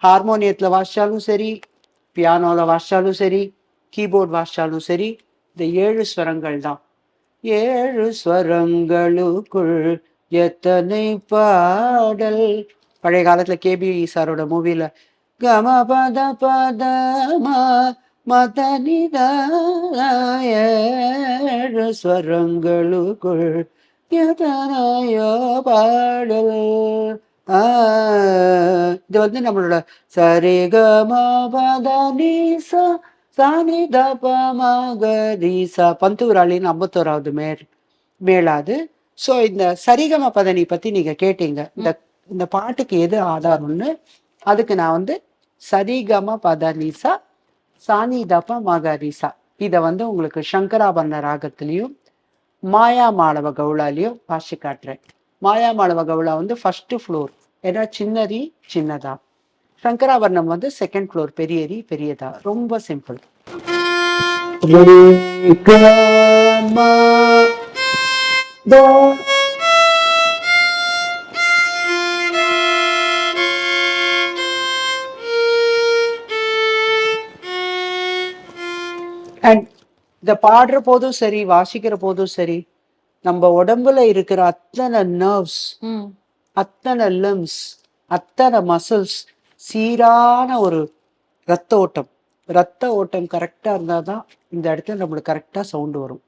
ஹார்மோனியத்தில் வாசிச்சாலும் சரி, பியானோவில் வாசிச்சாலும் சரி, கீபோர்ட் வாசிச்சாலும் சரி, இந்த 7 ஸ்வரங்கள் தான். 7 ஸ்வரங்களுக்குள் எத்தனை பாடல். பழைய காலத்தில் கேபி சாரோட மூவியில் கம பத பத மத நித 7 ஸ்வரங்களுக்குள் எத்தனையோ பாடல். இது வந்து நம்மளோட சரிகம பத நீசா சானி தப மகரிசா பந்துராளின்னு 51வது மேளாது. ஸோ இந்த சரிகம பதனி பற்றி நீங்கள் கேட்டீங்க. இந்த பாட்டுக்கு எது ஆதாரம்னு, அதுக்கு நான் வந்து சரிகம பதனிசா சானி தப மகரிசா இதை வந்து உங்களுக்கு சங்கராபரண ராகத்திலையும் மாயா மாளவ கவுளாலையும் வாசி காட்டுறேன். மாயா மாளவ கவுளா வந்து ஃபர்ஸ்ட் ஃப்ளோர், ஏன்னா சின்னரி சின்னதா. சங்கராபரணம் வந்து செகண்ட் ஃப்ளோர், பெரியரி பெரியதா. ரொம்ப சிம்பிள். அண்ட் இதை பாடுற போதும் சரி, வாசிக்கிற போதும் சரி, நம்ம உடம்புல இருக்கிற அத்தனை நர்வ்ஸ், அத்தனை லிம்ஸ், அத்தனை மசில்ஸ் சீரான ஒரு ரத்த ஓட்டம் கரெக்டாக இருந்தால் தான் இந்த இடத்துல நம்மளுக்கு கரெக்டாக சவுண்டு வரும்.